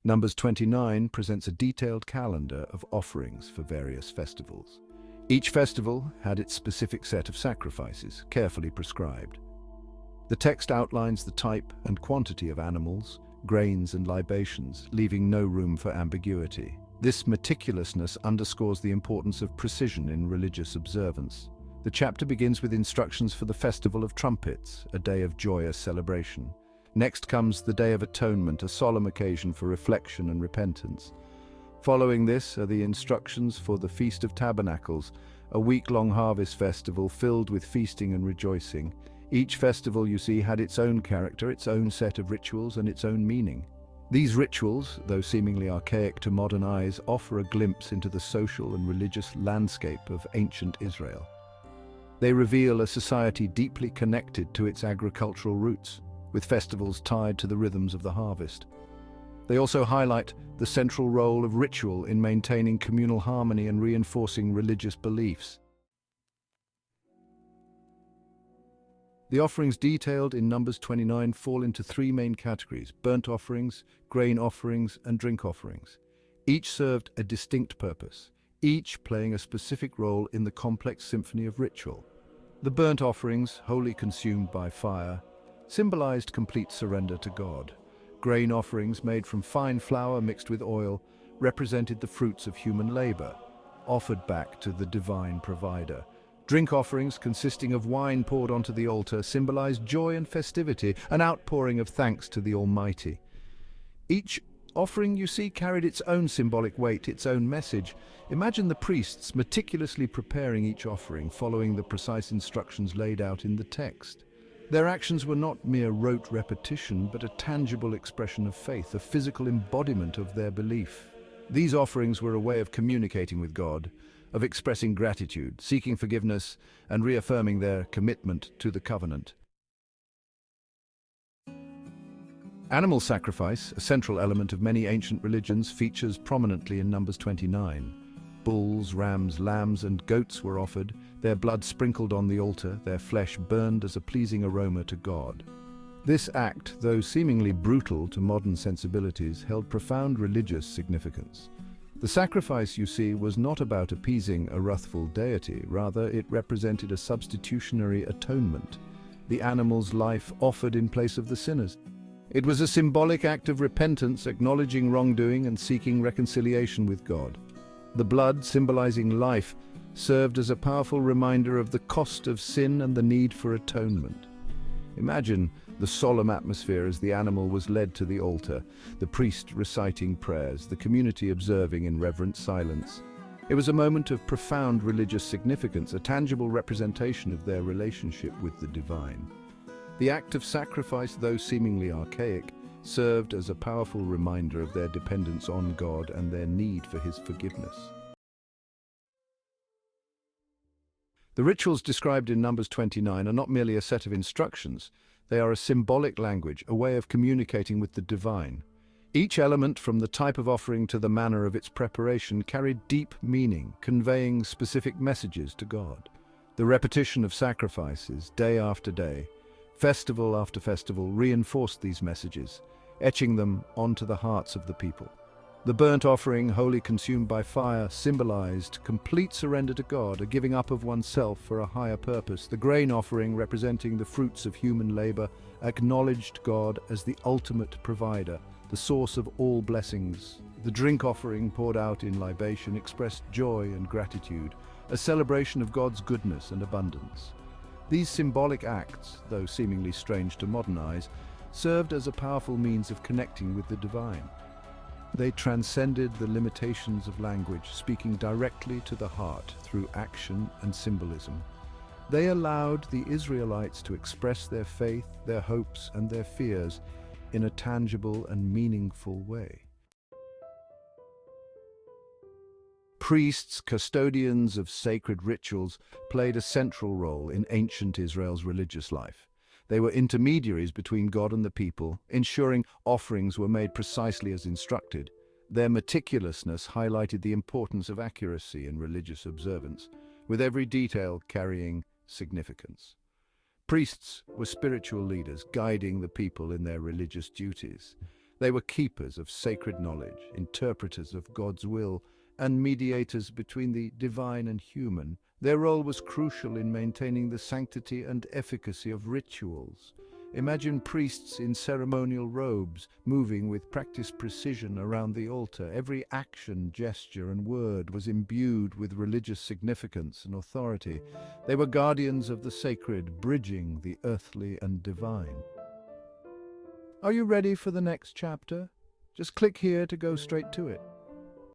Numbers 29 presents a detailed calendar of offerings for various festivals. Each festival had its specific set of sacrifices, carefully prescribed. The text outlines the type and quantity of animals, grains and libations, leaving no room for ambiguity. This meticulousness underscores the importance of precision in religious observance. The chapter begins with instructions for the Festival of Trumpets, a day of joyous celebration. Next comes the Day of Atonement, a solemn occasion for reflection and repentance. Following this are the instructions for the Feast of Tabernacles, a week-long harvest festival filled with feasting and rejoicing. Each festival, you see, had its own character, its own set of rituals, and its own meaning. These rituals, though seemingly archaic to modern eyes, offer a glimpse into the social and religious landscape of ancient Israel. They reveal a society deeply connected to its agricultural roots, with festivals tied to the rhythms of the harvest. They also highlight the central role of ritual in maintaining communal harmony and reinforcing religious beliefs. The offerings detailed in Numbers 29 fall into three main categories: burnt offerings, grain offerings, and drink offerings. Each served a distinct purpose, each playing a specific role in the complex symphony of ritual. The burnt offerings, wholly consumed by fire, symbolized complete surrender to God. Grain offerings, made from fine flour mixed with oil, represented the fruits of human labor, offered back to the divine provider. Drink offerings, consisting of wine poured onto the altar, symbolized joy and festivity, an outpouring of thanks to the Almighty. Each offering, you see, carried its own symbolic weight, its own message. Imagine the priests meticulously preparing each offering, following the precise instructions laid out in the text. Their actions were not mere rote repetition, but a tangible expression of faith, a physical embodiment of their belief. These offerings were a way of communicating with God, of expressing gratitude, seeking forgiveness, and reaffirming their commitment to the covenant. Animal sacrifice, a central element of many ancient religions, features prominently in Numbers 29. Bulls, rams, lambs, and goats were offered, their blood sprinkled on the altar, their flesh burned as a pleasing aroma to God. This act, though seemingly brutal to modern sensibilities, held profound religious significance. The sacrifice, you see, was not about appeasing a wrathful deity, rather it represented a substitutionary atonement, the animal's life offered in place of the sinner's. It was a symbolic act of repentance, acknowledging wrongdoing and seeking reconciliation with God. The blood, symbolizing life, served as a powerful reminder of the cost of sin and the need for atonement. Imagine the solemn atmosphere as the animal was led to the altar, the priest reciting prayers, the community observing in reverent silence. It was a moment of profound religious significance, a tangible representation of their relationship with the divine. The act of sacrifice, though seemingly archaic, served as a powerful reminder of their dependence on God and their need for His forgiveness. The rituals described in Numbers 29 are not merely a set of instructions. They are a symbolic language, a way of communicating with the divine. Each element, from the type of offering to the manner of its preparation, carried deep meaning, conveying specific messages to God. The repetition of sacrifices, day after day, festival after festival, reinforced these messages, etching them onto the hearts of the people. The burnt offering, wholly consumed by fire, symbolized complete surrender to God, a giving up of oneself for a higher purpose. The grain offering, representing the fruits of human labor, acknowledged God as the ultimate provider, the source of all blessings. The drink offering, poured out in libation, expressed joy and gratitude, a celebration of God's goodness and abundance. These symbolic acts, though seemingly strange to modern eyes, served as a powerful means of connecting with the divine. They transcended the limitations of language, speaking directly to the heart through action and symbolism. They allowed the Israelites to express their faith, their hopes, and their fears in a tangible and meaningful way. Priests, custodians of sacred rituals, played a central role in ancient Israel's religious life. They were intermediaries between God and the people, ensuring offerings were made precisely as instructed. Their meticulousness highlighted the importance of accuracy in religious observance, with every detail carrying significance. Priests were spiritual leaders, guiding the people in their religious duties. They were keepers of sacred knowledge, interpreters of God's will, and mediators between the divine and human. Their role was crucial in maintaining the sanctity and efficacy of rituals. Imagine priests in ceremonial robes, moving with practiced precision around the altar. Every action, gesture, and word was imbued with religious significance and authority. They were guardians of the sacred, bridging the earthly and divine. Are you ready for the next chapter? Just click here to go straight to it.